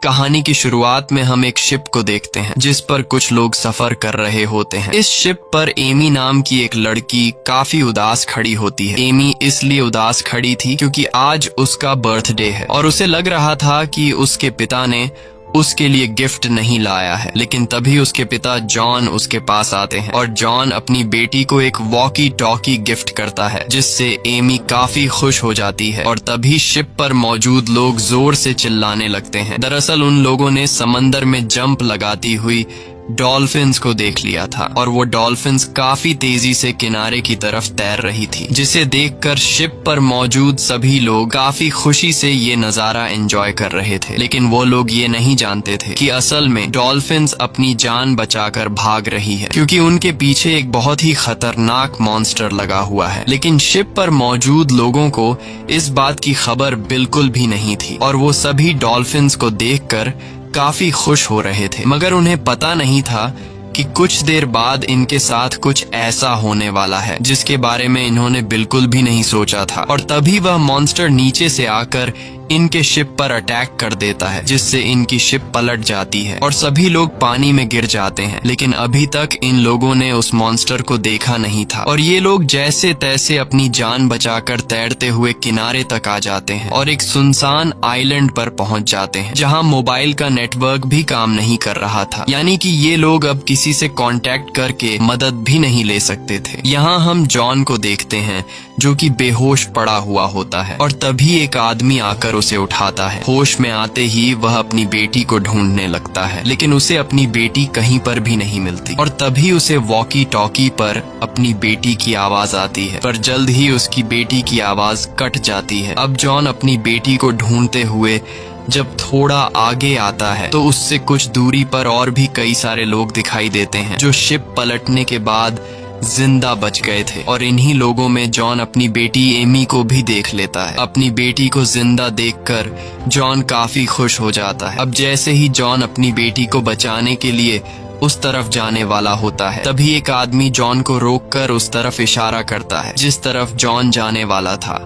कहानी की शुरुआत में हम एक शिप को देखते हैं जिस पर कुछ लोग सफर कर रहे होते हैं। इस शिप पर एमी नाम की एक लड़की काफी उदास खड़ी होती है। एमी इसलिए उदास खड़ी थी क्योंकि आज उसका बर्थडे है और उसे लग रहा था कि उसके पिता ने उसके लिए गिफ्ट नहीं लाया है। लेकिन तभी उसके पिता जॉन उसके पास आते हैं और जॉन अपनी बेटी को एक वॉकी टॉकी गिफ्ट करता है जिससे एमी काफी खुश हो जाती है। और तभी शिप पर मौजूद लोग जोर से चिल्लाने लगते हैं। दरअसल उन लोगों ने समंदर में जंप लगाती हुई डॉल्फिन्स को देख लिया था और वो डॉल्फिन्स काफी तेजी से किनारे की तरफ तैर रही थी, जिसे देखकर शिप पर मौजूद सभी लोग काफी खुशी से ये नजारा एंजॉय कर रहे थे। लेकिन वो लोग ये नहीं जानते थे कि असल में डॉल्फिन्स अपनी जान बचाकर भाग रही है क्योंकि उनके पीछे एक बहुत ही खतरनाक मॉन्स्टर लगा हुआ है। लेकिन शिप पर मौजूद लोगों को इस बात की खबर बिल्कुल भी नहीं थी और वो सभी डॉल्फिन्स को देखकर काफी खुश हो रहे थे, मगर उन्हें पता नहीं था कि कुछ देर बाद इनके साथ कुछ ऐसा होने वाला है जिसके बारे में इन्होंने बिल्कुल भी नहीं सोचा था। और तभी वह मॉन्स्टर नीचे से आकर इनके शिप पर अटैक कर देता है जिससे इनकी शिप पलट जाती है और सभी लोग पानी में गिर जाते हैं। लेकिन अभी तक इन लोगों ने उस मॉन्स्टर को देखा नहीं था और ये लोग जैसे तैसे अपनी जान बचाकर तैरते हुए किनारे तक आ जाते हैं और एक सुनसान आइलैंड पर पहुंच जाते हैं जहां मोबाइल का नेटवर्क भी काम नहीं कर रहा था, यानी कि ये लोग अब किसी से कांटेक्ट करके मदद भी नहीं ले सकते थे। यहाँ हम जॉन को देखते हैं जो कि बेहोश पड़ा हुआ होता है और तभी एक आदमी आकर उसे उठाता है। होश में आते ही वह अपनी बेटी को ढूंढने लगता है, लेकिन उसे अपनी बेटी कहीं पर भी नहीं मिलती और तभी उसे वॉकी टॉकी पर अपनी बेटी की आवाज आती है, पर जल्द ही उसकी बेटी की आवाज कट जाती है। अब जॉन अपनी बेटी को ढूंढते हुए जब थोड़ा आगे आता है तो उससे कुछ दूरी पर और भी कई सारे लोग दिखाई देते हैं जो शिप पलटने के बाद जिंदा बच गए थे और इन्हीं लोगों में जॉन अपनी बेटी एमी को भी देख लेता है। अपनी बेटी को जिंदा देखकर जॉन काफी खुश हो जाता है। अब जैसे ही जॉन अपनी बेटी को बचाने के लिए उस तरफ जाने वाला होता है तभी एक आदमी जॉन को रोककर उस तरफ इशारा करता है जिस तरफ जॉन जाने वाला था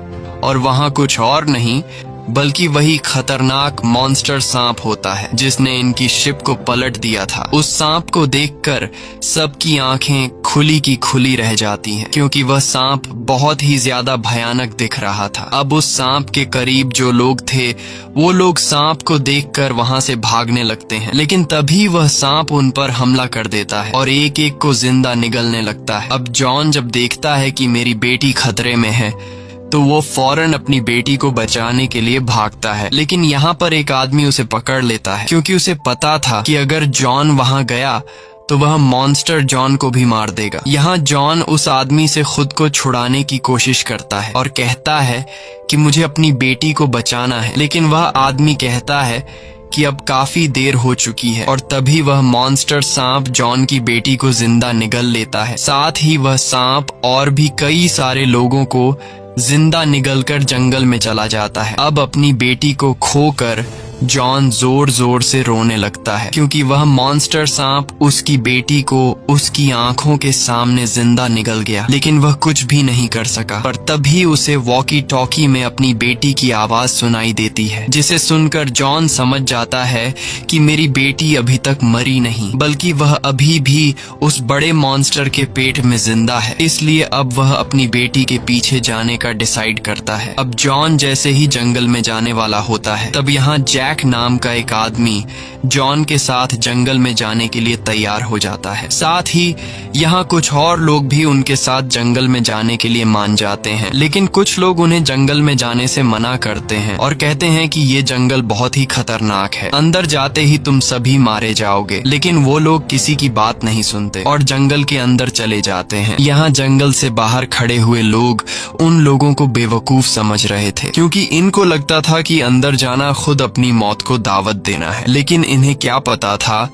और वहाँ कुछ और नहीं बल्कि वही खतरनाक मॉन्स्टर सांप होता है जिसने इनकी शिप को पलट दिया था। उस सांप को देखकर सबकी आंखें खुली की खुली रह जाती हैं क्योंकि वह सांप बहुत ही ज्यादा भयानक दिख रहा था। अब उस सांप के करीब जो लोग थे वो लोग सांप को देखकर वहां से भागने लगते हैं, लेकिन तभी वह सांप उन पर हमला कर देता है और एक एक को जिंदा निगलने लगता है। अब जॉन जब देखता है कि मेरी बेटी खतरे में है तो वो फौरन अपनी बेटी को बचाने के लिए भागता है, लेकिन यहाँ पर एक आदमी उसे पकड़ लेता है क्योंकि उसे पता था कि अगर जॉन वहां गया तो वह मॉन्स्टर जॉन को भी मार देगा। यहाँ जॉन उस आदमी से खुद को छुड़ाने की कोशिश करता है और कहता है कि मुझे अपनी बेटी को बचाना है, लेकिन वह आदमी कहता है कि अब काफी देर हो चुकी है और तभी वह मॉन्स्टर सांप जॉन की बेटी को जिंदा निगल लेता है। साथ ही वह सांप और भी कई सारे लोगों को जिंदा निगलकर जंगल में चला जाता है। अब अपनी बेटी को खोकर जॉन जोर जोर से रोने लगता है क्योंकि वह मॉन्स्टर सांप उसकी बेटी को उसकी आंखों के सामने जिंदा निगल गया, लेकिन वह कुछ भी नहीं कर सका। पर तभी उसे वॉकी टॉकी में अपनी बेटी की आवाज सुनाई देती है जिसे सुनकर जॉन समझ जाता है कि मेरी बेटी अभी तक मरी नहीं बल्कि वह अभी भी उस बड़े मॉन्स्टर के पेट में जिंदा है। इसलिए अब वह अपनी बेटी के पीछे जाने का डिसाइड करता है। अब जॉन जैसे ही जंगल में जाने वाला होता है तब यहाँ जैक नाम का एक आदमी जॉन के साथ जंगल में जाने के लिए तैयार हो जाता है। साथ ही यहाँ कुछ और लोग भी उनके साथ जंगल में जाने के लिए मान जाते हैं, लेकिन कुछ लोग उन्हें जंगल में जाने से मना करते हैं और कहते हैं कि ये जंगल बहुत ही खतरनाक है, अंदर जाते ही तुम सभी मारे जाओगे। लेकिन वो लोग किसी की बात नहीं सुनते और जंगल के अंदर चले जाते हैं। यहाँ जंगल से बाहर खड़े हुए लोग उन लोगों को बेवकूफ समझ रहे थे क्योंकि इनको लगता था कि अंदर जाना खुद अपनी मौत को दावत देना है, लेकिन इन्हें क्या पता था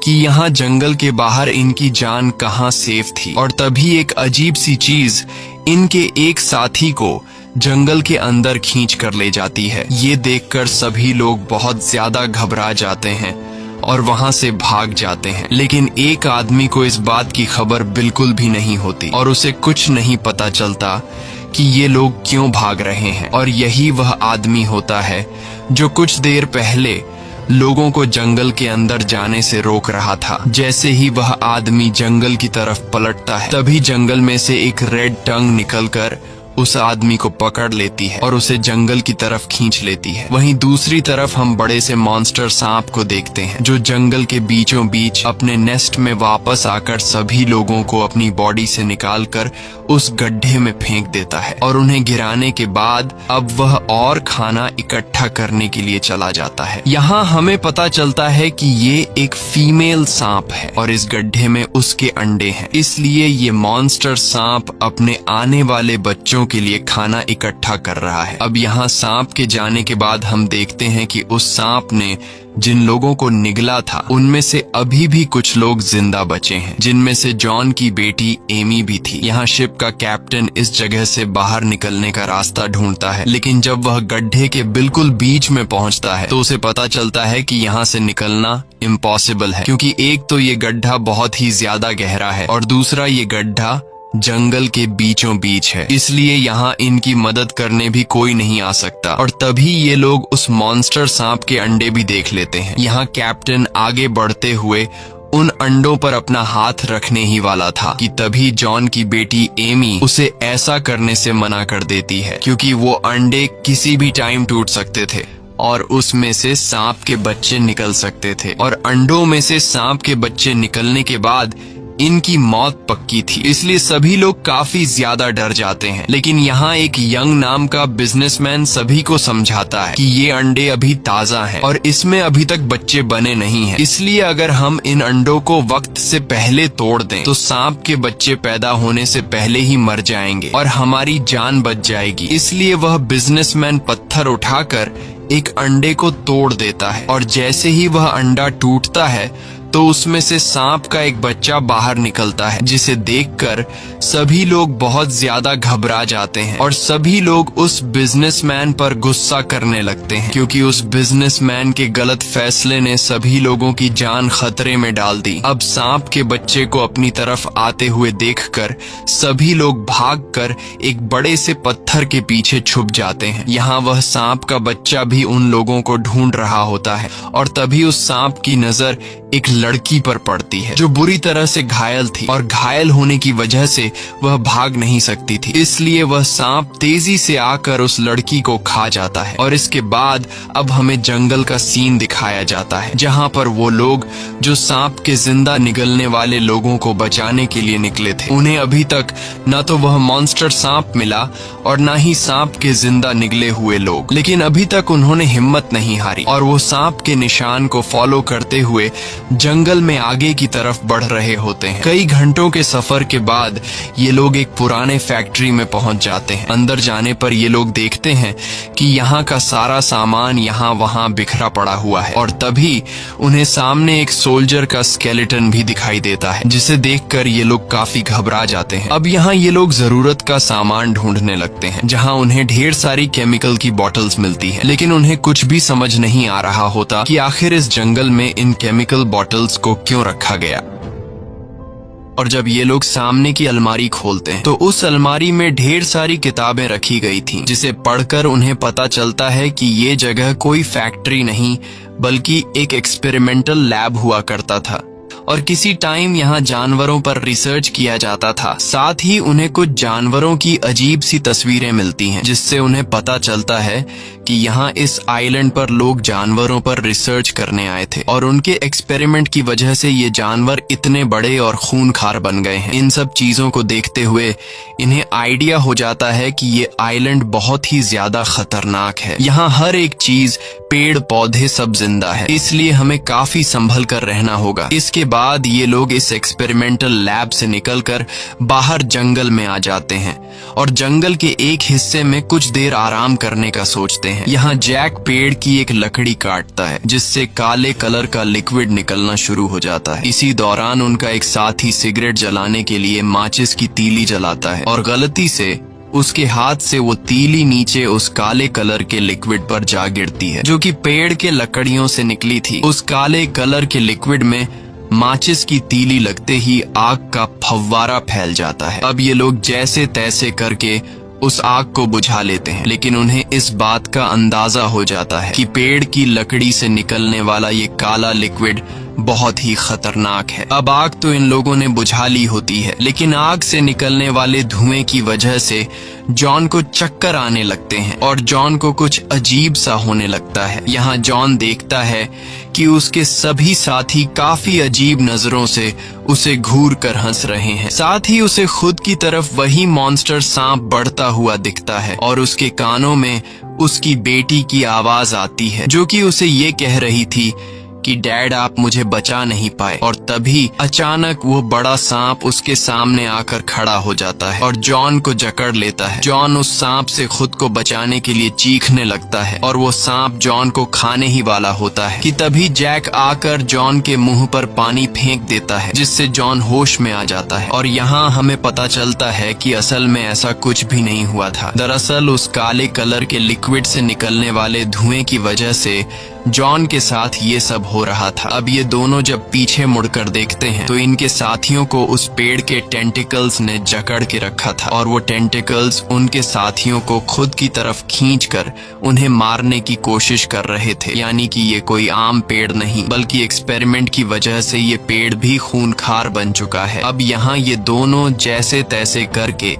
कि यहाँ जंगल के बाहर इनकी जान कहाँ सेफ थी। और तभी एक अजीब सी चीज इनके एक साथी को जंगल के अंदर खींच कर ले जाती है। ये देखकर सभी लोग बहुत ज्यादा घबरा जाते हैं और वहां से भाग जाते हैं, लेकिन एक आदमी को इस बात की खबर बिल्कुल भी नहीं होती और उसे कुछ नहीं पता चलता कि ये लोग क्यों भाग रहे हैं। और यही वह आदमी होता है जो कुछ देर पहले लोगों को जंगल के अंदर जाने से रोक रहा था। जैसे ही वह आदमी जंगल की तरफ पलटता है, तभी जंगल में से एक रेड टंग निकलकर उस आदमी को पकड़ लेती है और उसे जंगल की तरफ खींच लेती है। वहीं दूसरी तरफ हम बड़े से मॉन्स्टर सांप को देखते हैं, जो जंगल के बीचों बीच अपने नेस्ट में वापस आकर सभी लोगों को अपनी बॉडी से निकालकर उस गड्ढे में फेंक देता है और उन्हें गिराने के बाद अब वह और खाना इकट्ठा करने के लिए चला जाता है। यहाँ हमें पता चलता है कि ये एक फीमेल सांप है और इस गड्ढे में उसके अंडे हैं, इसलिए ये मॉन्स्टर सांप अपने आने वाले बच्चों के लिए खाना इकट्ठा कर रहा है। अब यहाँ सांप के जाने के बाद हम देखते हैं कि उस सांप ने जिन लोगों को निगला था उनमें से अभी भी कुछ लोग जिंदा बचे हैं, जिनमें से जॉन की बेटी एमी भी थी। यहाँ शिप का कैप्टन इस जगह से बाहर निकलने का रास्ता ढूंढता है, लेकिन जब वह गड्ढे के बिल्कुल बीच में पहुंचता है तो उसे पता चलता है कि यहाँ से निकलना इम्पॉसिबल है, क्योंकि एक तो ये गड्ढा बहुत ही ज्यादा गहरा है और दूसरा ये गड्ढा जंगल के बीचों बीच है, इसलिए यहाँ इनकी मदद करने भी कोई नहीं आ सकता। और तभी ये लोग उस मॉन्स्टर सांप के अंडे भी देख लेते हैं। यहाँ कैप्टन आगे बढ़ते हुए उन अंडों पर अपना हाथ रखने ही वाला था कि तभी जॉन की बेटी एमी उसे ऐसा करने से मना कर देती है, क्योंकि वो अंडे किसी भी टाइम टूट सकते थे और उसमें से सांप के बच्चे निकल सकते थे, और अंडों में से सांप के बच्चे निकलने के बाद इनकी मौत पक्की थी। इसलिए सभी लोग काफी ज्यादा डर जाते हैं। लेकिन यहाँ एक यंग नाम का बिजनेसमैन सभी को समझाता है कि ये अंडे अभी ताजा हैं और इसमें अभी तक बच्चे बने नहीं हैं, इसलिए अगर हम इन अंडों को वक्त से पहले तोड़ दें तो सांप के बच्चे पैदा होने से पहले ही मर जाएंगे और हमारी जान बच जाएगी। इसलिए वह बिजनेसमैन पत्थर उठाकर एक अंडे को तोड़ देता है और जैसे ही वह अंडा टूटता है तो उसमें से सांप का एक बच्चा बाहर निकलता है, जिसे देखकर सभी लोग बहुत ज्यादा घबरा जाते हैं और सभी लोग उस बिजनेसमैन पर गुस्सा करने लगते हैं, क्योंकि उस बिजनेसमैन के गलत फैसले ने सभी लोगों की जान खतरे में डाल दी। अब सांप के बच्चे को अपनी तरफ आते हुए देखकर सभी लोग भागकर एक बड़े से पत्थर के पीछे छुप जाते हैं। यहाँ वह सांप का बच्चा भी उन लोगों को ढूंढ रहा होता है और तभी उस सांप की नजर एक लड़की पर पड़ती है जो बुरी तरह से घायल थी और घायल होने की वजह से वह भाग नहीं सकती थी। इसलिए वह सांप तेजी से आकर उस लड़की को खा जाता है और इसके बाद अब हमें जंगल का सीन दिखाया जाता है, जहां पर वो लोग जो सांप के जिंदा निगलने वाले लोगों को बचाने के लिए निकले थे, उन्हें अभी तक न तो वह मॉन्स्टर सांप मिला और न ही सांप के जिंदा निगले हुए लोग। लेकिन अभी तक उन्होंने हिम्मत नहीं हारी और वो सांप के निशान को फॉलो करते हुए जंगल में आगे की तरफ बढ़ रहे होते हैं। कई घंटों के सफर के बाद ये लोग एक पुराने फैक्ट्री में पहुंच जाते हैं। अंदर जाने पर ये लोग देखते हैं कि यहाँ का सारा सामान यहाँ वहाँ बिखरा पड़ा हुआ है और तभी उन्हें सामने एक सोल्जर का स्केलेटन भी दिखाई देता है, जिसे देखकर ये लोग काफी घबरा जाते हैं। अब यहाँ ये लोग जरूरत का सामान ढूंढने लगते हैं, जहाँ उन्हें ढेर सारी केमिकल की बॉटल्स मिलती है, लेकिन उन्हें कुछ भी समझ नहीं आ रहा होता कि आखिर इस जंगल में इन केमिकल बॉटल्स को क्यों रखा गया। और जब ये लोग सामने की अलमारी खोलते हैं तो उस अलमारी में ढेर सारी किताबें रखी गई थीं, जिसे पढ़कर उन्हें पता चलता है कि ये जगह कोई फैक्ट्री नहीं बल्कि एक एक्सपेरिमेंटल लैब हुआ करता था और किसी टाइम यहाँ जानवरों पर रिसर्च किया जाता था। साथ ही उन्हें कुछ जानवरों की अजीब सी तस्वीरें मिलती हैं, जिससे उन्हें पता चलता है कि यहाँ इस आइलैंड पर लोग जानवरों पर रिसर्च करने आए थे और उनके एक्सपेरिमेंट की वजह से ये जानवर इतने बड़े और खूनखार बन गए हैं। इन सब चीजों को देखते हुए इन्हें आइडिया हो जाता है कि ये आइलैंड बहुत ही ज्यादा खतरनाक है। यहाँ हर एक चीज, पेड़ पौधे सब जिंदा है, इसलिए हमें काफी संभल कर रहना होगा। इसके बाद ये लोग इस एक्सपेरिमेंटल लैब से निकलकर बाहर जंगल में आ जाते हैं और जंगल के एक हिस्से में कुछ देर आराम करने का सोचते हैं। यहाँ जैक पेड़ की एक लकड़ी काटता है, जिससे काले कलर का लिक्विड निकलना शुरू हो जाता है। इसी दौरान उनका एक साथी सिगरेट जलाने के लिए माचिस की तीली जलाता है और गलती से उसके हाथ से वो तीली नीचे उस काले कलर के लिक्विड पर जा गिरती है, जो कि पेड़ के लकड़ियों से निकली थी। उस काले कलर के लिक्विड में माचिस की तीली लगते ही आग का फव्वारा फैल जाता है। अब ये लोग जैसे तैसे करके उस आग को बुझा लेते हैं, लेकिन उन्हें इस बात का अंदाजा हो जाता है कि पेड़ की लकड़ी से निकलने वाला ये काला लिक्विड बहुत ही खतरनाक है। अब आग तो इन लोगों ने बुझा ली होती है, लेकिन आग से निकलने वाले धुएं की वजह से जॉन को चक्कर आने लगते हैं और जॉन को कुछ अजीब सा होने लगता है। यहाँ जॉन देखता है कि उसके सभी साथी काफी अजीब नजरों से उसे घूर कर हंस रहे हैं। साथ ही उसे खुद की तरफ वही मॉन्स्टर सांप बढ़ता हुआ दिखता है और उसके कानों में उसकी बेटी की आवाज आती है, जो कि उसे ये कह रही थी कि डैड आप मुझे बचा नहीं पाए। और तभी अचानक वो बड़ा सांप उसके सामने आकर खड़ा हो जाता है और जॉन को जकड़ लेता है। जॉन उस सांप से खुद को बचाने के लिए चीखने लगता है और वो सांप जॉन को खाने ही वाला होता है कि तभी जैक आकर जॉन के मुंह पर पानी फेंक देता है, जिससे जॉन होश में आ जाता है। और यहाँ हमें पता चलता है कि असल में ऐसा कुछ भी नहीं हुआ था। दरअसल उस काले कलर के लिक्विड से निकलने वाले धुएं की वजह से जॉन के साथ ये सब हो रहा था। अब ये दोनों जब पीछे मुड़कर देखते हैं तो इनके साथियों को उस पेड़ के टेंटिकल्स ने जकड़ के रखा था और वो टेंटिकल्स उनके साथियों को खुद की तरफ खींचकर उन्हें मारने की कोशिश कर रहे थे। यानी कि ये कोई आम पेड़ नहीं, बल्कि एक्सपेरिमेंट की वजह से ये पेड़ भी खूंखार बन चुका है। अब यहाँ ये दोनों जैसे तैसे करके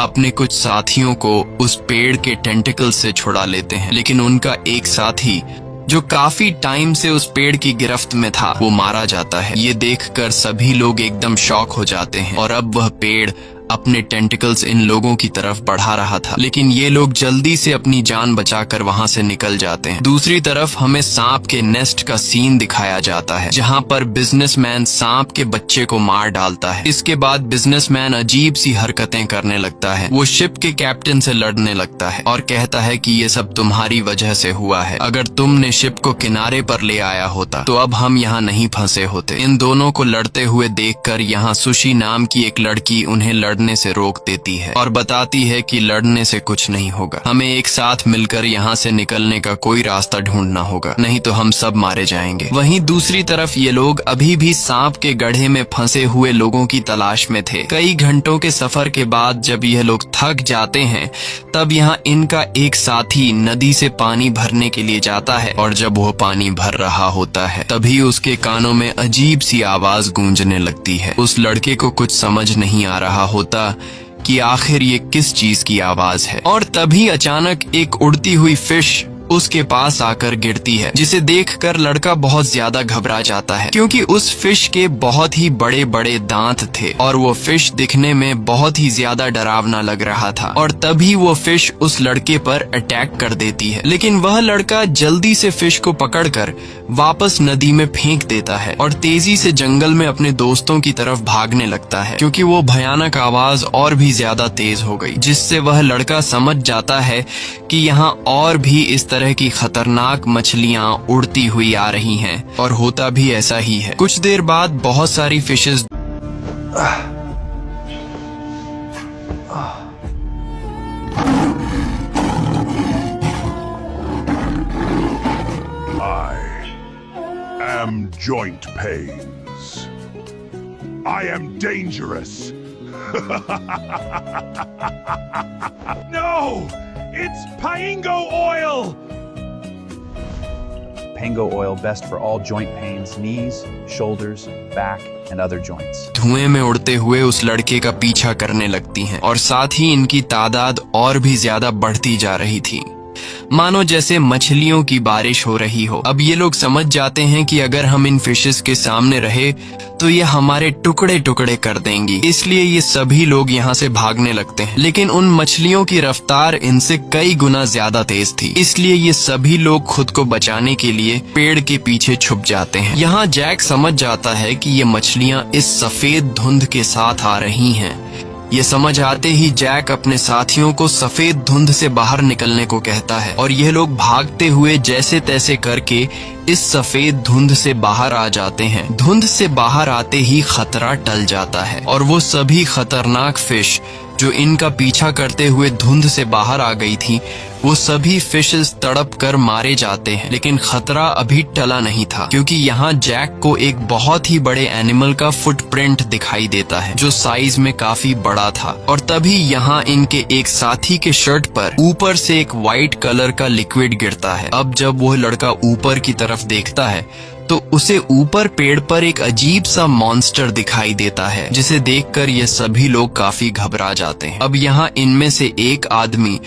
अपने कुछ साथियों को उस पेड़ के टेंटिकल से छुड़ा लेते हैं, लेकिन उनका एक साथी जो काफी टाइम से उस पेड़ की गिरफ्त में था वो मारा जाता है। ये देखकर सभी लोग एकदम शॉक हो जाते हैं और अब वह पेड़ अपने टेंटिकल्स इन लोगों की तरफ बढ़ा रहा था, लेकिन ये लोग जल्दी से अपनी जान बचाकर वहां से निकल जाते हैं। दूसरी तरफ हमें सांप के नेस्ट का सीन दिखाया जाता है, जहां पर बिजनेसमैन सांप के बच्चे को मार डालता है। इसके बाद बिजनेसमैन अजीब सी हरकतें करने लगता है। वो शिप के कैप्टन से लड़ने लगता है और कहता है कि ये सब तुम्हारी वजह से हुआ है। अगर तुमने शिप को किनारे पर ले आया होता तो अब हम यहाँ नहीं फंसे होते। इन दोनों को लड़ते हुए देखकर यहाँ सुशी नाम की एक लड़की उन्हें लड़ने से रोक देती है और बताती है कि लड़ने से कुछ नहीं होगा, हमें एक साथ मिलकर यहाँ से निकलने का कोई रास्ता ढूंढना होगा, नहीं तो हम सब मारे जाएंगे। वहीं दूसरी तरफ ये लोग अभी भी सांप के गड्ढे में फंसे हुए लोगों की तलाश में थे। कई घंटों के सफर के बाद जब यह लोग थक जाते हैं तब यहाँ इनका एक साथी नदी से पानी भरने के लिए जाता है और जब वो पानी भर रहा होता है तभी उसके कानों में अजीब सी आवाज गूंजने लगती है। उस लड़के को कुछ समझ नहीं आ रहा होता कि आखिर ये किस चीज की आवाज है और तभी अचानक एक उड़ती हुई फिश उसके पास आकर गिरती है, जिसे देखकर लड़का बहुत ज्यादा घबरा जाता है क्योंकि उस फिश के बहुत ही बड़े बड़े दांत थे और वो फिश दिखने में बहुत ही ज्यादा डरावना लग रहा था। और तभी वो फिश उस लड़के पर अटैक कर देती है, लेकिन वह लड़का जल्दी से फिश को पकड़कर वापस नदी में फेंक देता है और तेजी से जंगल में अपने दोस्तों की तरफ भागने लगता है क्योंकि वो भयानक आवाज और भी ज्यादा तेज हो गई, जिससे वह लड़का समझ जाता है कि यहाँ और भी इस तरह की खतरनाक मछलियां उड़ती हुई आ रही हैं। और होता भी ऐसा ही है। कुछ देर बाद बहुत सारी fishes I am joint pains. I am dangerous. No! It's Paingo oil! Pango oil best for all joint pains, knees, shoulders, back, and other joints. धुएं में उड़ते हुए उस लड़के का पीछा करने लगती हैं और साथ ही इनकी तादाद और भी ज्यादा बढ़ती जा रही थी, मानो जैसे मछलियों की बारिश हो रही हो। अब ये लोग समझ जाते हैं कि अगर हम इन फिशेस के सामने रहे तो ये हमारे टुकड़े टुकड़े कर देंगी, इसलिए ये सभी लोग यहाँ से भागने लगते हैं। लेकिन उन मछलियों की रफ्तार इनसे कई गुना ज्यादा तेज थी, इसलिए ये सभी लोग खुद को बचाने के लिए पेड़ के पीछे छुप जाते हैं। यहाँ जैक समझ जाता है कि ये मछलियाँ इस सफेद धुंध के साथ आ रही हैं। ये समझ आते ही जैक अपने साथियों को सफेद धुंध से बाहर निकलने को कहता है और ये लोग भागते हुए जैसे तैसे करके इस सफेद धुंध से बाहर आ जाते हैं। धुंध से बाहर आते ही खतरा टल जाता है और वो सभी खतरनाक फिश जो इनका पीछा करते हुए धुंध से बाहर आ गई थी, वो सभी फिशेस तड़प कर मारे जाते हैं। लेकिन खतरा अभी टला नहीं था, क्योंकि यहाँ जैक को एक बहुत ही बड़े एनिमल का फुटप्रिंट दिखाई देता है, जो साइज में काफी बड़ा था। और तभी यहाँ इनके एक साथी के शर्ट पर ऊपर से एक व्हाइट कलर का लिक्विड गिरता है। अब जब वो लड़का ऊपर की तरफ देखता है तो उसे ऊपर पेड़ पर एक अजीब सा मॉन्स्टर दिखाई देता है, जिसे देखकर ये सभी लोग काफी घबरा जाते हैं। अब यहाँ इनमें से एक आदमी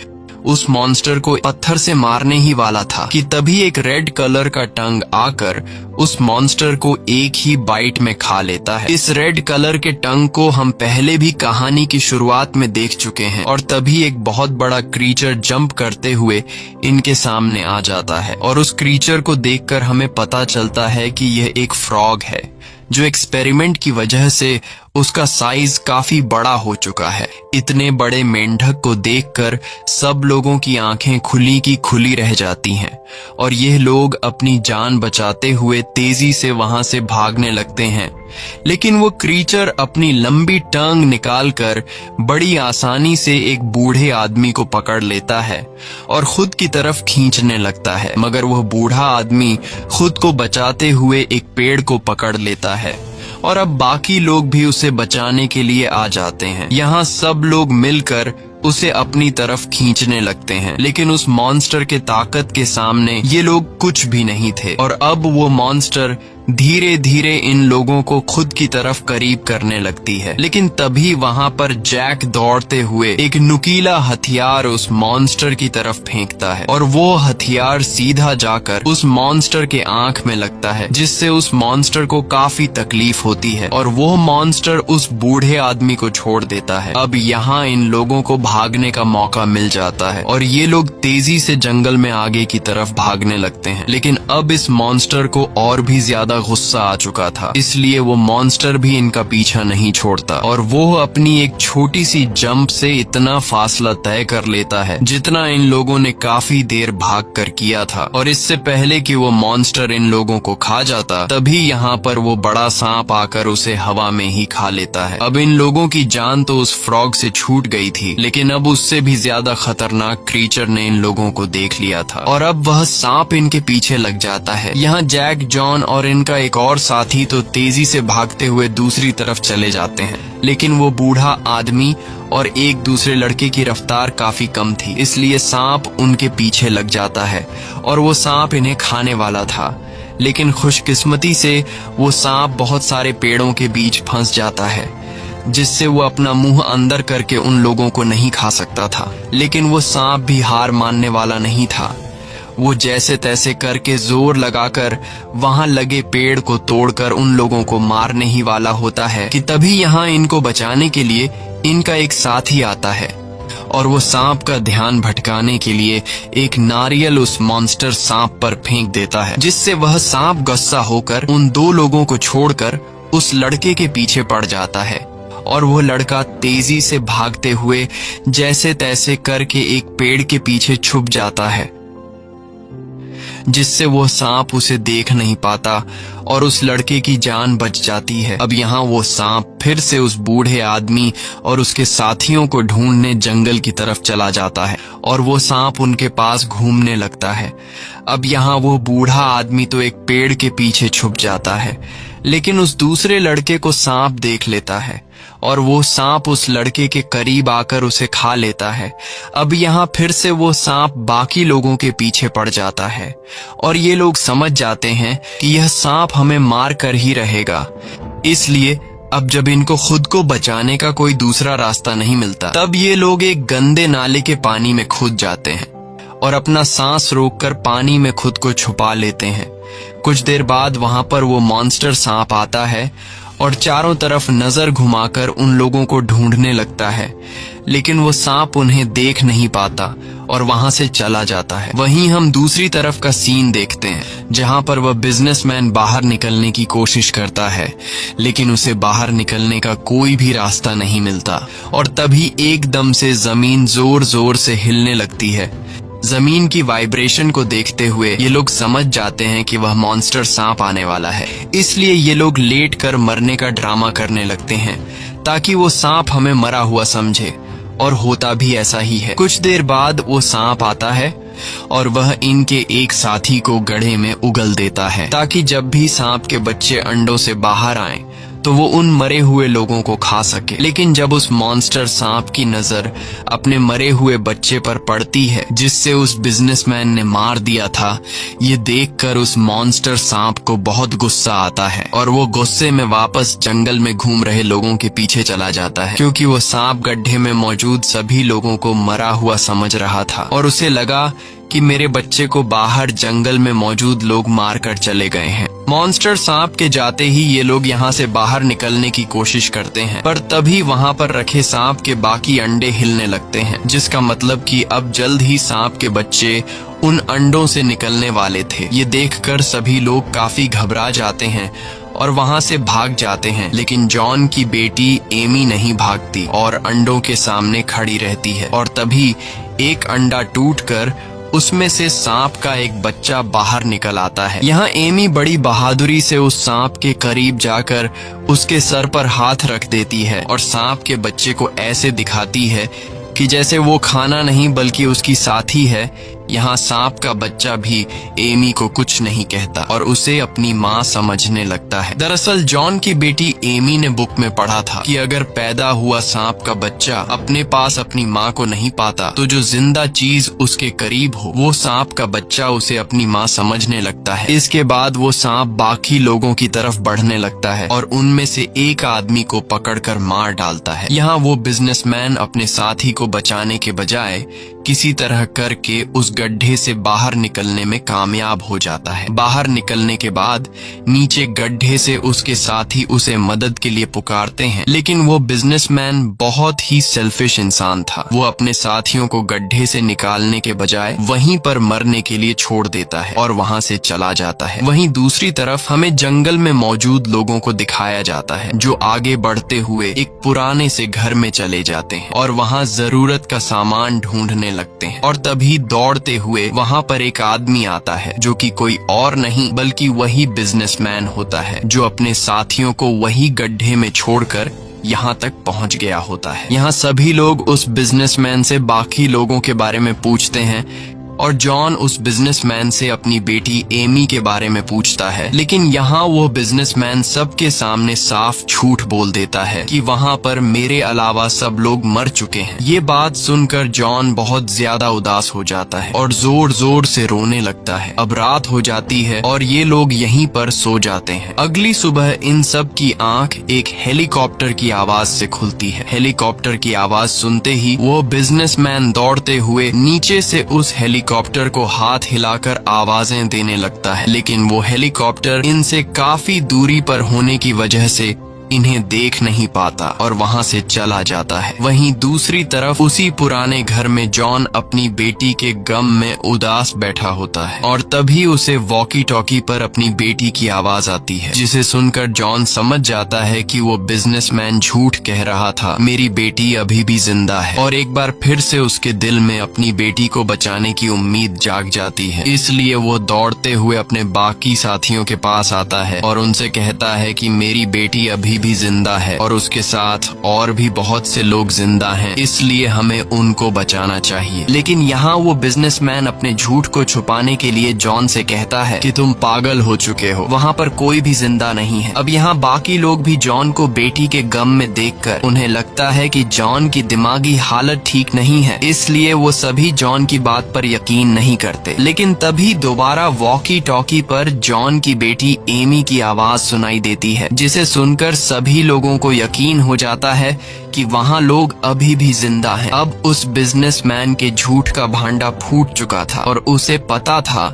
उस मॉन्स्टर को पत्थर से मारने ही वाला था कि तभी एक रेड कलर का टंग आकर उस मॉन्स्टर को एक ही बाइट में खा लेता है। इस रेड कलर के टंग को हम पहले भी कहानी की शुरुआत में देख चुके हैं। और तभी एक बहुत बड़ा क्रीचर जंप करते हुए इनके सामने आ जाता है, और उस क्रीचर को देखकर हमें पता चलता है कि यह एक फ्रॉग है, जो एक्सपेरिमेंट की वजह से उसका साइज काफी बड़ा हो चुका है। इतने बड़े मेंढक को देखकर सब लोगों की आंखें खुली की खुली रह जाती हैं, और यह लोग अपनी जान बचाते हुए तेजी से वहां से भागने लगते हैं। लेकिन वो क्रीचर अपनी लंबी टांग निकालकर बड़ी आसानी से एक बूढ़े आदमी को पकड़ लेता है और खुद की तरफ खींचने लगता है, मगर वह बूढ़ा आदमी खुद को बचाते हुए एक पेड़ को पकड़ लेता है, और अब बाकी लोग भी उसे बचाने के लिए आ जाते हैं। यहाँ सब लोग मिलकर उसे अपनी तरफ खींचने लगते हैं, लेकिन उस मॉन्स्टर के ताकत के सामने ये लोग कुछ भी नहीं थे। और अब वो मॉन्स्टर धीरे धीरे इन लोगों को खुद की तरफ करीब करने लगती है। लेकिन तभी वहां पर जैक दौड़ते हुए एक नुकीला हथियार उस मॉन्स्टर की तरफ फेंकता है, और वो हथियार सीधा जाकर उस मॉन्स्टर के आंख में लगता है, जिससे उस मॉन्स्टर को काफी तकलीफ होती है, और वो मॉन्स्टर उस बूढ़े आदमी को छोड़ देता है। अब यहाँ इन लोगों को भागने का मौका मिल जाता है, और ये लोग तेजी से जंगल में आगे की तरफ भागने लगते हैं। लेकिन अब इस मॉन्स्टर को और भी ज्यादा गुस्सा आ चुका था, इसलिए वो मॉन्स्टर भी इनका पीछा नहीं छोड़ता, और वो अपनी एक छोटी सी जंप से इतना फासला तय कर लेता है जितना इन लोगों ने काफी देर भाग कर किया था। और इससे पहले कि वो मॉन्स्टर इन लोगों को खा जाता, तभी यहाँ पर वो बड़ा सांप आकर उसे हवा में ही खा लेता है। अब इन लोगों की जान तो उस फ्रॉग से छूट गई थी, लेकिन अब उससे भी ज्यादा खतरनाक क्रीचर ने इन लोगों को देख लिया था, और अब वह सांप इनके पीछे लग जाता है। यहाँ जैक, जॉन और इनका एक और साथी तो तेजी से भागते हुए दूसरी तरफ चले जाते हैं, लेकिन वो बूढ़ा आदमी और एक दूसरे लड़के की रफ्तार काफी कम थी, इसलिए सांप उनके पीछे लग जाता है, और वो सांप इन्हें खाने वाला था। लेकिन खुशकिस्मती से वो सांप बहुत सारे पेड़ों के बीच फंस जाता है, जिससे वो अपना मुंह अंदर करके उन लोगों को नहीं खा सकता था। लेकिन वो सांप भी हार मानने वाला नहीं था। वो जैसे तैसे करके जोर लगाकर वहां लगे पेड़ को तोड़कर उन लोगों को मारने ही वाला होता है कि तभी यहाँ इनको बचाने के लिए इनका एक साथी आता है, और वो सांप का ध्यान भटकाने के लिए एक नारियल उस मॉन्स्टर सांप पर फेंक देता है, जिससे वह सांप गुस्सा होकर उन दो लोगों को छोड़कर उस लड़के के पीछे पड़ जाता है, और वो लड़का तेजी से भागते हुए जैसे तैसे करके एक पेड़ के पीछे छुप जाता है, जिससे वो सांप उसे देख नहीं पाता और उस लड़के की जान बच जाती है। अब यहाँ वो सांप फिर से उस बूढ़े आदमी और उसके साथियों को ढूंढने जंगल की तरफ चला जाता है, और वो सांप उनके पास घूमने लगता है। अब यहाँ वो बूढ़ा आदमी तो एक पेड़ के पीछे छुप जाता है, लेकिन उस दूसरे लड़के को सांप देख लेता है, और वो सांप उस लड़के के करीब आकर उसे खा लेता है। अब यहाँ फिर से वो सांप बाकी लोगों के पीछे पड़ जाता है, और ये लोग समझ जाते हैं कि यह सांप हमें मार कर ही रहेगा। इसलिए अब जब इनको खुद को बचाने का कोई दूसरा रास्ता नहीं मिलता, तब ये लोग एक गंदे नाले के पानी में कूद जाते हैं और अपना सांस रोककर पानी में खुद को छुपा लेते हैं। कुछ देर बाद वहां पर वो मॉन्स्टर सांप आता है और चारों तरफ नजर घुमाकर उन लोगों को ढूंढने लगता है, लेकिन वो सांप उन्हें देख नहीं पाता और वहां से चला जाता है। वहीं हम दूसरी तरफ का सीन देखते हैं, जहां पर वह बिजनेसमैन बाहर निकलने की कोशिश करता है, लेकिन उसे बाहर निकलने का कोई भी रास्ता नहीं मिलता। और तभी एकदम से जमीन जोर जोर से हिलने लगती है। जमीन की वाइब्रेशन को देखते हुए ये लोग समझ जाते हैं कि वह मॉन्स्टर सांप आने वाला है, इसलिए ये लोग लेट कर मरने का ड्रामा करने लगते हैं ताकि वो सांप हमें मरा हुआ समझे और होता भी ऐसा ही है। कुछ देर बाद वो सांप आता है और वह इनके एक साथी को गड्ढे में उगल देता है ताकि जब भी सांप के बच्चे अंडों से बाहर आएं तो वो उन मरे हुए लोगों को खा सके। लेकिन जब उस मॉन्स्टर सांप की नजर अपने मरे हुए बच्चे पर पड़ती है जिससे उस बिजनेसमैन ने मार दिया था, ये देखकर उस मॉन्स्टर सांप को बहुत गुस्सा आता है और वो गुस्से में वापस जंगल में घूम रहे लोगों के पीछे चला जाता है, क्योंकि वो सांप गड्ढे में मौजूद सभी लोगों को मरा हुआ समझ रहा था और उसे लगा कि मेरे बच्चे को बाहर जंगल में मौजूद लोग मार कर चले गए हैं। मॉन्स्टर सांप के जाते ही ये लोग यहाँ से बाहर निकलने की कोशिश करते हैं, पर तभी वहाँ पर रखे सांप के बाकी अंडे हिलने लगते हैं, जिसका मतलब कि अब जल्द ही सांप के बच्चे उन अंडों से निकलने वाले थे। ये देखकर सभी लोग काफी घबरा जाते हैं और वहाँ से भाग जाते हैं, लेकिन जॉन की बेटी एमी नहीं भागती और अंडों के सामने खड़ी रहती है और तभी एक अंडा टूटकर उसमें से सांप का एक बच्चा बाहर निकल आता है। यहाँ एमी बड़ी बहादुरी से उस सांप के करीब जाकर उसके सर पर हाथ रख देती है और सांप के बच्चे को ऐसे दिखाती है कि जैसे वो खाना नहीं बल्कि उसकी साथी है। यहाँ सांप का बच्चा भी एमी को कुछ नहीं कहता और उसे अपनी माँ समझने लगता है। दरअसल जॉन की बेटी एमी ने बुक में पढ़ा था कि अगर पैदा हुआ सांप का बच्चा अपने पास अपनी माँ को नहीं पाता तो जो जिंदा चीज उसके करीब हो वो सांप का बच्चा उसे अपनी माँ समझने लगता है। इसके बाद वो सांप बाकी लोगों की तरफ बढ़ने लगता है और उनमें से एक आदमी को पकड़कर मार डालता है। यहाँ वो बिजनेसमैन अपने साथी को बचाने के बजाय किसी तरह करके उस गड्ढे से बाहर निकलने में कामयाब हो जाता है। बाहर निकलने के बाद नीचे गड्ढे से उसके साथी उसे मदद के लिए पुकारते हैं, लेकिन वो बिजनेसमैन बहुत ही सेल्फिश इंसान था। वो अपने साथियों को गड्ढे से निकालने के बजाय वहीं पर मरने के लिए छोड़ देता है और वहां से चला जाता है। वहीं दूसरी तरफ हमें जंगल में मौजूद लोगों को दिखाया जाता है जो आगे बढ़ते हुए एक पुराने से घर में चले जाते हैं और वहां जरूरत का सामान ढूंढने लगते हैं और तभी दौड़ते हुए वहां पर एक आदमी आता है जो कि कोई और नहीं बल्कि वही बिजनेसमैन होता है जो अपने साथियों को वही गड्ढे में छोड़कर यहाँ तक पहुँच गया होता है। यहाँ सभी लोग उस बिजनेसमैन से बाकी लोगों के बारे में पूछते हैं और जॉन उस बिजनेसमैन से अपनी बेटी एमी के बारे में पूछता है, लेकिन यहाँ वो बिजनेसमैन सबके सामने साफ झूठ बोल देता है कि वहाँ पर मेरे अलावा सब लोग मर चुके हैं। ये बात सुनकर जॉन बहुत ज्यादा उदास हो जाता है और जोर जोर से रोने लगता है। अब रात हो जाती है और ये लोग यहीं पर सो जाते हैं। अगली सुबह इन सब की आंख एक हेलीकॉप्टर की आवाज से खुलती है। हेलीकॉप्टर की आवाज सुनते ही वो बिजनेसमैन दौड़ते हुए नीचे से उस हेलीकॉप्टर को हाथ हिलाकर आवाजें देने लगता है, लेकिन वो हेलीकॉप्टर इनसे काफी दूरी पर होने की वजह से इन्हें देख नहीं पाता और वहां से चला जाता है। वहीं दूसरी तरफ उसी पुराने घर में जॉन अपनी बेटी के गम में उदास बैठा होता है और तभी उसे वॉकी टॉकी पर अपनी बेटी की आवाज आती है, जिसे सुनकर जॉन समझ जाता है कि वो बिजनेसमैन झूठ कह रहा था, मेरी बेटी अभी भी जिंदा है। और एक बार फिर से उसके दिल में अपनी बेटी को बचाने की उम्मीद जाग जाती है, इसलिए वो दौड़ते हुए अपने बाकी साथियों के पास आता है और उनसे कहता है कि मेरी बेटी अभी भी जिंदा है और उसके साथ और भी बहुत से लोग जिंदा हैं, इसलिए हमें उनको बचाना चाहिए। लेकिन यहाँ वो बिजनेसमैन अपने झूठ को छुपाने के लिए जॉन से कहता है कि तुम पागल हो चुके हो, वहाँ पर कोई भी जिंदा नहीं है। अब यहाँ बाकी लोग भी जॉन को बेटी के गम में देखकर उन्हें लगता है कि जॉन की दिमागी हालत ठीक नहीं है, इसलिए वो सभी जॉन की बात पर यकीन नहीं करते। लेकिन तभी दोबारा वॉकी टॉकी पर जॉन की बेटी एमी की आवाज सुनाई देती है, जिसे सुनकर सभी लोगों को यकीन हो जाता है कि वहाँ लोग अभी भी जिंदा हैं। अब उस बिजनेसमैन के झूठ का भांडा फूट चुका था और उसे पता था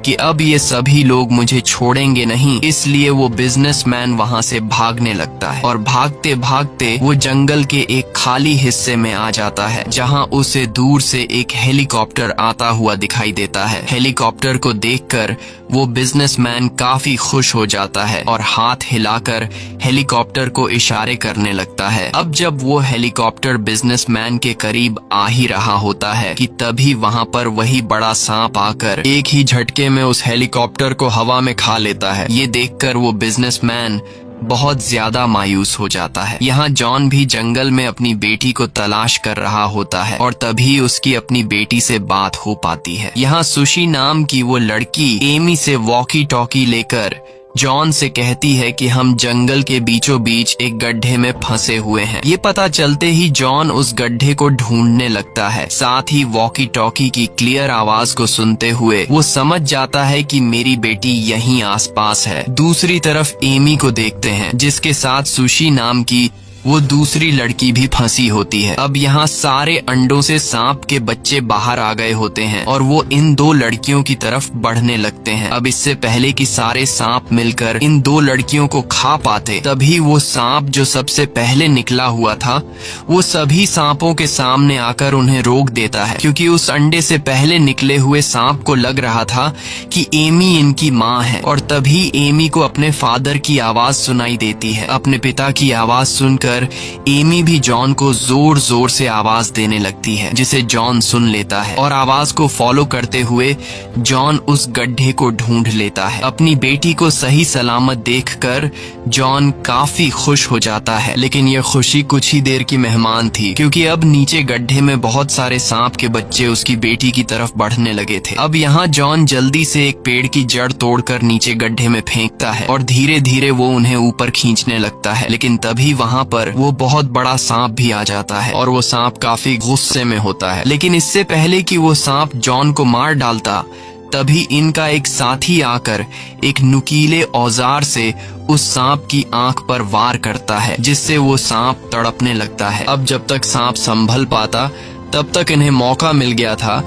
कि अब ये सभी लोग मुझे छोड़ेंगे नहीं, इसलिए वो बिजनेसमैन वहाँ से भागने लगता है और भागते भागते वो जंगल के एक खाली हिस्से में आ जाता है, जहाँ उसे दूर से एक हेलीकॉप्टर आता हुआ दिखाई देता है। हेलीकॉप्टर को देखकर वो बिजनेसमैन काफी खुश हो जाता है और हाथ हिलाकर हेलीकॉप्टर को इशारे करने लगता है। अब जब वो हेलीकॉप्टर बिजनेसमैन के करीब आ ही रहा होता है कि तभी वहाँ पर वही बड़ा सांप आकर एक ही झटके में उस हेलीकॉप्टर को हवा में खा लेता है। ये देखकर वो बिजनेसमैन बहुत ज्यादा मायूस हो जाता है। यहाँ जॉन भी जंगल में अपनी बेटी को तलाश कर रहा होता है और तभी उसकी अपनी बेटी से बात हो पाती है। यहाँ सुशी नाम की वो लड़की एमी से वॉकी टॉकी लेकर जॉन से कहती है कि हम जंगल के बीचों बीच एक गड्ढे में फंसे हुए हैं। ये पता चलते ही जॉन उस गड्ढे को ढूंढने लगता है। साथ ही वॉकी टॉकी की क्लियर आवाज को सुनते हुए वो समझ जाता है कि मेरी बेटी यहीं आसपास है। दूसरी तरफ एमी को देखते हैं जिसके साथ सुशी नाम की वो दूसरी लड़की भी फंसी होती है। अब यहाँ सारे अंडों से सांप के बच्चे बाहर आ गए होते हैं और वो इन दो लड़कियों की तरफ बढ़ने लगते हैं। अब इससे पहले कि सारे सांप मिलकर इन दो लड़कियों को खा पाते, तभी वो सांप जो सबसे पहले निकला हुआ था वो सभी सांपों के सामने आकर उन्हें रोक देता है, क्योंकि उस अंडे से पहले निकले हुए सांप को लग रहा था कि एमी इनकी माँ है। और तभी एमी को अपने फादर की आवाज सुनाई देती है। अपने पिता की आवाज सुनकर एमी भी जॉन को जोर जोर से आवाज देने लगती है, जिसे जॉन सुन लेता है और आवाज को फॉलो करते हुए जॉन उस गड्ढे को ढूंढ लेता है। अपनी बेटी को सही सलामत देखकर जॉन काफी खुश हो जाता है, लेकिन यह खुशी कुछ ही देर की मेहमान थी, क्योंकि अब नीचे गड्ढे में बहुत सारे सांप के बच्चे उसकी बेटी की तरफ बढ़ने लगे थे। अब यहाँ जॉन जल्दी से एक पेड़ की जड़ तोड़कर नीचे गड्ढे में फेंकता है और धीरे धीरे वो उन्हें ऊपर खींचने लगता है। लेकिन तभी वहाँ पर वो बहुत बड़ा सांप भी आ जाता है और वो सांप काफी गुस्से में होता है। लेकिन इससे पहले कि वो सांप जॉन को मार डालता, तभी इनका एक साथी आकर एक नुकीले औजार से उस सांप की आंख पर वार करता है, जिससे वो सांप तड़पने लगता है। अब जब तक सांप संभल पाता तब तक इन्हें मौका मिल गया था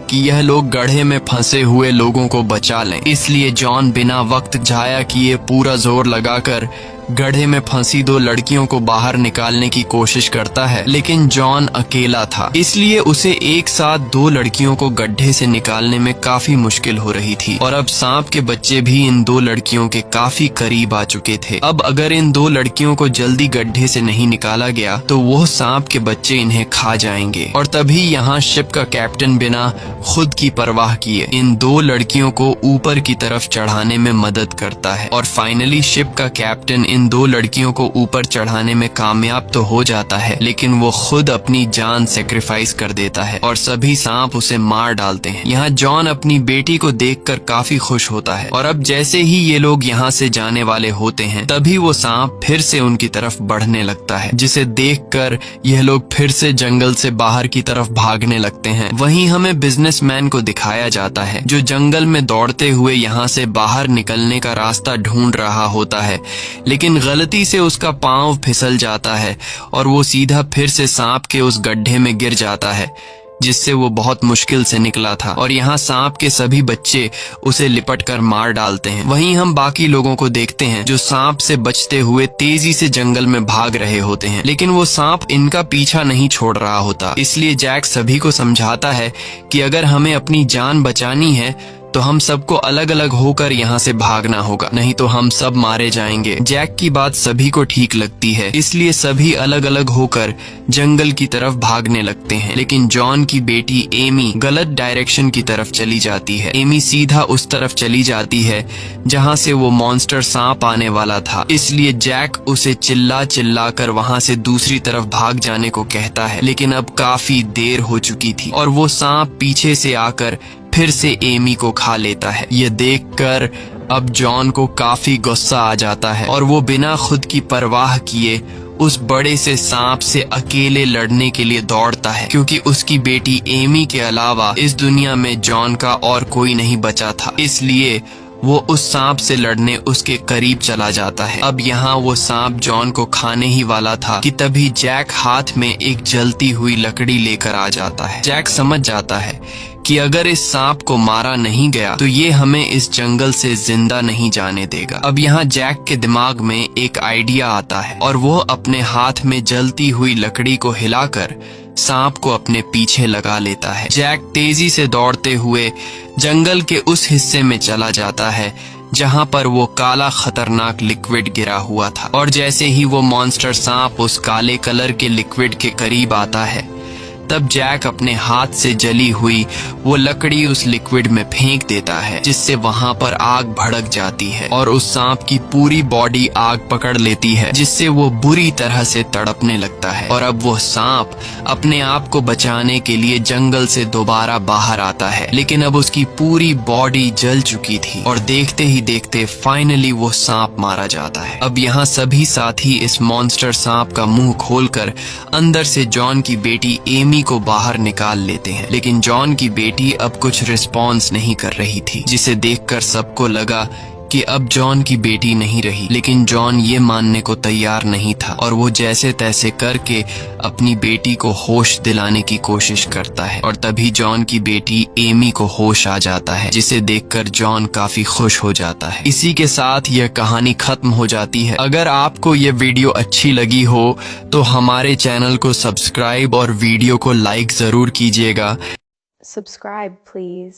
कि यह लोग गड्ढे में फंसे हुए लोगों को बचा लें। इसलिए जॉन बिना वक्त जाया किए पूरा जोर लगाकर गड्ढे में फंसी दो लड़कियों को बाहर निकालने की कोशिश करता है। लेकिन जॉन अकेला था, इसलिए उसे एक साथ दो लड़कियों को गड्ढे से निकालने में काफी मुश्किल हो रही थी। और अब सांप के बच्चे भी इन दो लड़कियों के काफी करीब आ चुके थे। अब अगर इन दो लड़कियों को जल्दी गड्ढे से नहीं निकाला गया तो वो सांप के बच्चे इन्हें खा जाएंगे। और तभी यहाँ शिप का कैप्टन बिना खुद की परवाह किए इन दो लड़कियों को ऊपर की तरफ चढ़ाने में मदद करता है। और फाइनली शिप का कैप्टन इन दो लड़कियों को ऊपर चढ़ाने में कामयाब तो हो जाता है, लेकिन वो खुद अपनी जान सेक्रीफाइस कर देता है और सभी सांप उसे मार डालते हैं। यहाँ जॉन अपनी बेटी को देखकर काफी खुश होता है। और अब जैसे ही ये लोग यहाँ से जाने वाले होते हैं, तभी वो सांप फिर से उनकी तरफ बढ़ने लगता है, जिसे देखकर यह लोग फिर से जंगल से बाहर की तरफ भागने लगते हैं। वहीं हमें बिजनेसमैन को दिखाया जाता है, जो जंगल में दौड़ते हुए यहाँ से बाहर निकलने का रास्ता ढूंढ रहा होता है, लेकिन गलती से उसका पांव फिसल जाता है और वो सीधा फिर से सांप के उस गड्ढे में गिर जाता है, जिससे वो बहुत मुश्किल से निकला था। और यहाँ सांप के सभी बच्चे उसे लिपटकर मार डालते हैं। वहीं हम बाकी लोगों को देखते हैं जो सांप से बचते हुए तेजी से जंगल में भाग रहे होते हैं, लेकिन वो सांप इनका पीछा नहीं छोड़ रहा होता। इसलिए जैक सभी को समझाता है कि अगर हमें अपनी जान बचानी है तो हम सबको अलग अलग होकर यहाँ से भागना होगा, नहीं तो हम सब मारे जाएंगे। जैक की बात सभी को ठीक लगती है, इसलिए सभी अलग अलग होकर जंगल की तरफ भागने लगते हैं। लेकिन जॉन की बेटी एमी गलत डायरेक्शन की तरफ चली जाती है। एमी सीधा उस तरफ चली जाती है जहाँ से वो मॉन्स्टर सांप आने वाला था। इसलिए जैक उसे चिल्ला चिल्ला कर वहाँ से दूसरी तरफ भाग जाने को कहता है, लेकिन अब काफी देर हो चुकी थी और वो सांप पीछे से आकर फिर से एमी को खा लेता है। ये देखकर अब जॉन को काफी गुस्सा आ जाता है और वो बिना खुद की परवाह किए उस बड़े से सांप से अकेले लड़ने के लिए दौड़ता है, क्योंकि उसकी बेटी एमी के अलावा इस दुनिया में जॉन का और कोई नहीं बचा था। इसलिए वो उस सांप से लड़ने उसके करीब चला जाता है। अब यहाँ वो सांप जॉन को खाने ही वाला था कि तभी जैक हाथ में एक जलती हुई लकड़ी लेकर आ जाता है। जैक समझ जाता है कि अगर इस सांप को मारा नहीं गया तो ये हमें इस जंगल से जिंदा नहीं जाने देगा। अब यहाँ जैक के दिमाग में एक आइडिया आता है और वो अपने हाथ में जलती हुई लकड़ी को हिलाकर सांप को अपने पीछे लगा लेता है। जैक तेजी से दौड़ते हुए जंगल के उस हिस्से में चला जाता है जहाँ पर वो काला खतरनाक लिक्विड गिरा हुआ था। और जैसे ही वो मॉन्स्टर सांप उस काले कलर के लिक्विड के करीब आता है, तब जैक अपने हाथ से जली हुई वो लकड़ी उस लिक्विड में फेंक देता है, जिससे वहाँ पर आग भड़क जाती है और उस सांप की पूरी बॉडी आग पकड़ लेती है, जिससे वो बुरी तरह से तड़पने लगता है। और अब वो सांप अपने आप को बचाने के लिए जंगल से दोबारा बाहर आता है, लेकिन अब उसकी पूरी बॉडी जल चुकी थी और देखते ही देखते फाइनली वो सांप मारा जाता है। अब यहाँ सभी साथी इस मॉन्स्टर सांप का मुंह खोलकर अंदर से जॉन की बेटी एमी को बाहर निकाल लेते हैं, लेकिन जॉन की बेटी अब कुछ रिस्पॉन्स नहीं कर रही थी, जिसे देखकर सबको लगा कि अब जॉन की बेटी नहीं रही। लेकिन जॉन ये मानने को तैयार नहीं था और वो जैसे तैसे करके अपनी बेटी को होश दिलाने की कोशिश करता है और तभी जॉन की बेटी एमी को होश आ जाता है, जिसे देखकर जॉन काफी खुश हो जाता है। इसी के साथ यह कहानी खत्म हो जाती है। अगर आपको ये वीडियो अच्छी लगी हो तो हमारे चैनल को सब्सक्राइब और वीडियो को लाइक जरूर कीजिएगा। Subscribe, please.